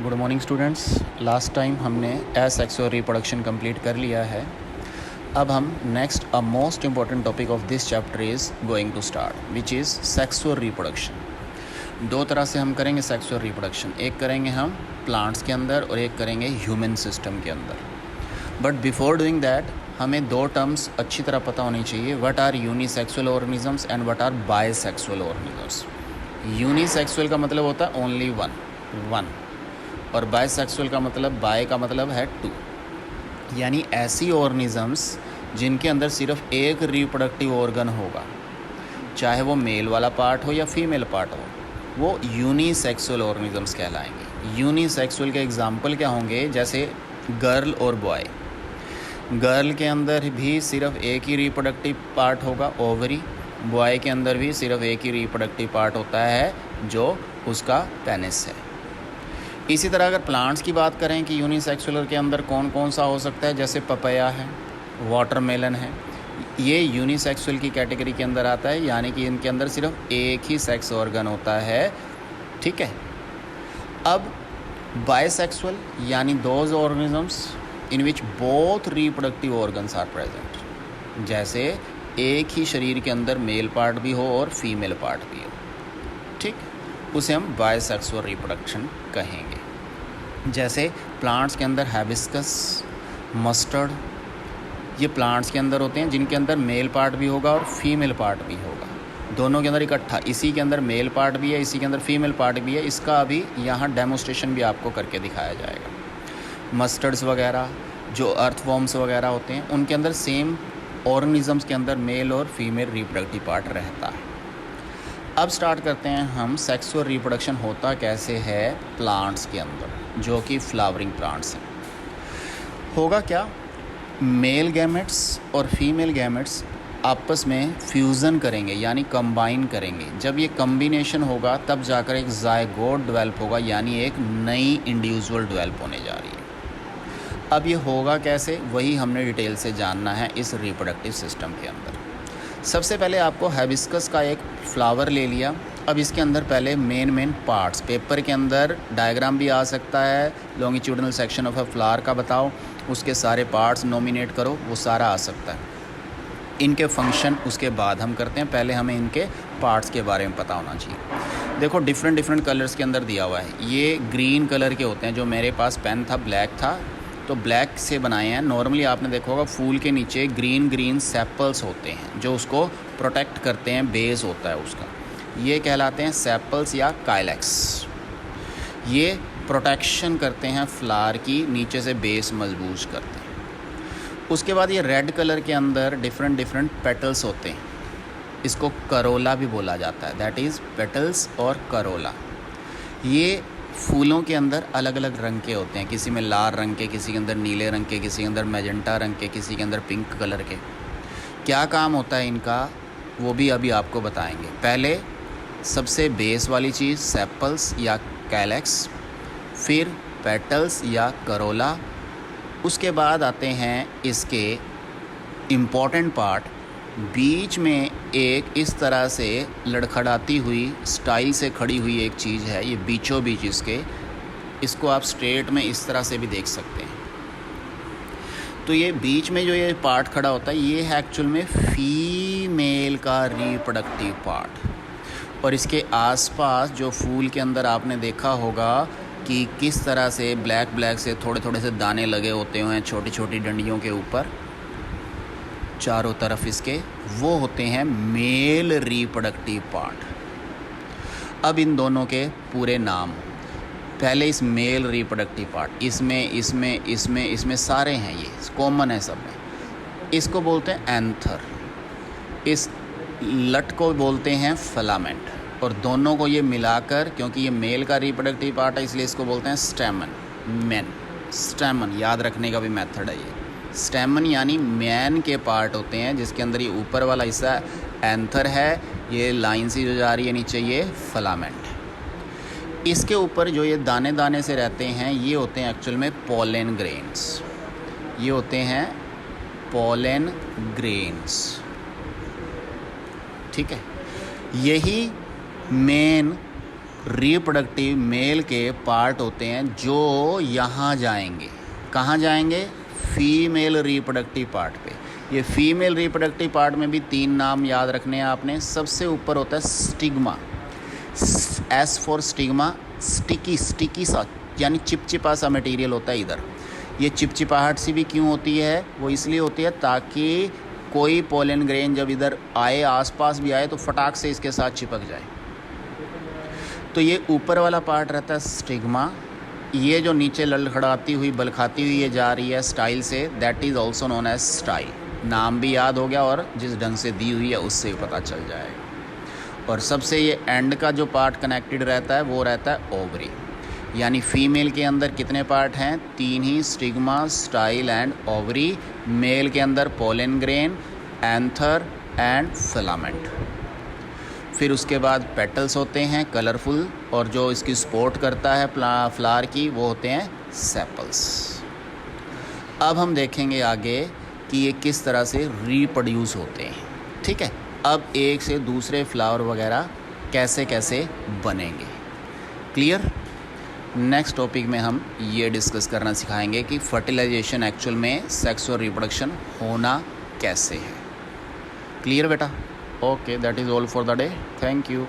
Good morning students. Last time हमने asexual reproduction complete कर लिया है। अब हम next most important topic of this chapter is going to start which is sexual reproduction. दो तरह से हम करेंगे सेक्सुअल रिप्रोडक्शन, एक करेंगे हम प्लांट्स के अंदर और एक करेंगे ह्यूमन सिस्टम के अंदर। बट बिफोर डूइंग दैट हमें दो टर्म्स अच्छी तरह पता होनी चाहिए, what are unisexual organisms and what are bisexual organisms. Unisexual का मतलब होता है ओनली वन और बायसेक्सुअल का मतलब बाय का मतलब है टू, यानी ऐसी ऑर्गेनिजम्स जिनके अंदर सिर्फ एक रिप्रोडक्टिव ऑर्गन होगा, चाहे वो मेल वाला पार्ट हो या फीमेल पार्ट हो, वो यूनिसेक्सुअल ऑर्गेनिजम्स कहलाएंगे। यूनिसेक्सुअल के एग्जांपल क्या होंगे, जैसे गर्ल और बॉय। गर्ल के अंदर भी सिर्फ एक ही रिप्रोडक्टिव पार्ट होगा, ओवरी। बॉय के अंदर भी सिर्फ एक ही रिप्रोडक्टिव पार्ट होता है जो उसका पेनिस है। इसी तरह अगर प्लांट्स की बात करें कि यूनिसेक्सुअल के अंदर कौन कौन सा हो सकता है, जैसे पपाया है, वाटरमेलन है, ये यूनिसेक्सुअल की कैटेगरी के अंदर आता है, यानी कि इनके अंदर सिर्फ एक ही सेक्स ऑर्गन होता है। ठीक है। अब बायसेक्सुअल यानी those organisms in which both reproductive organs are present, जैसे एक ही शरीर के अंदर मेल पार्ट भी हो और फीमेल पार्ट भी हो। ठीक, उसे हम बायसेक्सुअल रिप्रोडक्शन कहेंगे। जैसे प्लांट्स के अंदर हैबिस्कस, मस्टर्ड, ये प्लांट्स के अंदर होते हैं जिनके अंदर मेल पार्ट भी होगा और फीमेल पार्ट भी होगा, दोनों के अंदर इकट्ठा। इसी के अंदर मेल पार्ट भी है, इसी के अंदर फीमेल पार्ट भी है। इसका अभी यहाँ डेमोस्ट्रेशन भी आपको करके दिखाया जाएगा। मस्टर्ड्स वगैरह जो अर्थवॉर्म्स वगैरह होते हैं, उनके अंदर सेम ऑर्गेनिजम्स के अंदर मेल और फीमेल रिप्रोडक्टिव पार्ट रहता है। अब स्टार्ट करते हैं हम सेक्सुअल रिप्रोडक्शन होता कैसे है प्लांट्स के अंदर, जो कि फ्लावरिंग प्लांट्स हैं। होगा क्या, मेल गैमेट्स और फीमेल गैमेट्स आपस में फ्यूज़न करेंगे, यानी कंबाइन करेंगे। जब ये कम्बिनेशन होगा तब जाकर एक ज़ायगोट डेवलप होगा, यानी एक नई इंडिविजुअल डेवलप होने जा रही है। अब ये होगा कैसे, वही हमने डिटेल से जानना है इस रिप्रोडक्टिव सिस्टम के अंदर। सबसे पहले आपको हैबिस्कस का एक फ्लावर ले लिया। अब इसके अंदर पहले मेन पार्ट्स, पेपर के अंदर डायग्राम भी आ सकता है, longitudinal section of a flower का बताओ, उसके सारे पार्ट्स नॉमिनेट करो, वो सारा आ सकता है। इनके फंक्शन उसके बाद हम करते हैं, पहले हमें इनके पार्ट्स के बारे में पता होना चाहिए। देखो डिफरेंट कलर्स के अंदर दिया हुआ है। ये ग्रीन कलर के होते हैं, जो मेरे पास पेन था ब्लैक था तो ब्लैक से बनाए हैं। नॉर्मली आपने देखा होगा फूल के नीचे ग्रीन सेपल्स होते हैं जो उसको प्रोटेक्ट करते हैं, बेस होता है उसका, ये कहलाते हैं सेपल्स या काइलेक्स। ये प्रोटेक्शन करते हैं फ्लावर की, नीचे से बेस मजबूत करते हैं। उसके बाद ये रेड कलर के अंदर डिफरेंट पेटल्स होते हैं, इसको करोला भी बोला जाता है, दैट इज़ पेटल्स और करोला। ये फूलों के अंदर अलग अलग रंग के होते हैं, किसी में लाल रंग के, किसी के अंदर नीले रंग के, किसी के अंदर मैजेंटा रंग के, किसी के अंदर पिंक कलर के। क्या काम होता है इनका, वो भी अभी आपको बताएंगे। पहले सबसे बेस वाली चीज़ सेपल्स या कैलेक्स, फिर पेटल्स या करोला, उसके बाद आते हैं इसके इम्पॉर्टेंट पार्ट। बीच में एक इस तरह से लड़खड़ाती हुई स्टाइल से खड़ी हुई एक चीज़ है, ये बीचों बीच इसको आप स्ट्रेट में इस तरह से भी देख सकते हैं। तो ये बीच में जो ये पार्ट खड़ा होता है, ये है एक्चुअल में फीमेल का रिप्रोडक्टिव पार्ट। और इसके आसपास जो फूल के अंदर आपने देखा होगा कि किस तरह से ब्लैक से थोड़े से दाने लगे होते हैं छोटी छोटी डंडियों के ऊपर चारों तरफ इसके, वो होते हैं मेल रिप्रोडक्टिव पार्ट। अब इन दोनों के पूरे नाम, पहले इस मेल रिप्रोडक्टिव पार्ट, इसमें सारे हैं, ये कॉमन है सब में। इसको बोलते हैं एंथर, इस लट को बोलते हैं फिलामेंट, और दोनों को ये मिलाकर, क्योंकि ये मेल का रिप्रोडक्टिव पार्ट है इसलिए इसको बोलते हैं स्टेमन। स्टेमन याद रखने का भी मेथड है ये। स्टेमन यानी मैन के पार्ट होते हैं, जिसके अंदर ये ऊपर वाला हिस्सा एंथर है, ये लाइन सी जो जा रही है नीचे, ये फिलामेंट। इसके ऊपर जो ये दाने से रहते हैं, ये होते हैं एक्चुअल में पोलन ग्रेन्स। ये होते हैं पोलन ग्रेन्स। ठीक है, यही मेन रिप्रोडक्टिव मेल के पार्ट होते हैं जो यहाँ जाएंगे। कहाँ जाएंगे? फीमेल रिप्रोडक्टिव पार्ट पे। ये फीमेल रिप्रोडक्टिव पार्ट में भी 3 नाम याद रखने हैं आपने। सबसे ऊपर होता है stigma, S for stigma, sticky सा यानी चिपचिपा सा मटेरियल होता है इधर। ये चिपचिपाहट सी भी क्यों होती है? वो इसलिए होती है ताकि कोई पोलन ग्रेन जब इधर आए, आसपास भी आए, तो फटाक से इसके साथ चिपक जाए। तो ये ऊपर वाला पार्ट रहता है स्टिग्मा। ये जो नीचे लड़खड़ाती हुई बल खाती हुई ये जा रही है स्टाइल से, that is also known as style. नाम भी याद हो गया और जिस ढंग से दी हुई है उससे पता चल जाएगा। और सबसे ये एंड का जो पार्ट कनेक्टेड रहता है वो रहता है ओवरी। यानी फीमेल के अंदर कितने पार्ट हैं? 3 ही, stigma, style and ovary. Male के अंदर pollen grain, anther and filament. फिर उसके बाद पेटल्स होते हैं कलरफुल, और जो इसकी सपोर्ट करता है फ्लावर की वो होते हैं सेपल्स। अब हम देखेंगे आगे कि ये किस तरह से रिप्रोड्यूस होते हैं। ठीक है, अब एक से दूसरे फ्लावर वगैरह कैसे कैसे बनेंगे। क्लियर? नेक्स्ट टॉपिक में हम ये डिस्कस करना सिखाएंगे कि फर्टिलाइजेशन एक्चुअल में सेक्स और रिप्रोडक्शन होना कैसे है। क्लियर बेटा? Okay, that is all for the day. Thank you.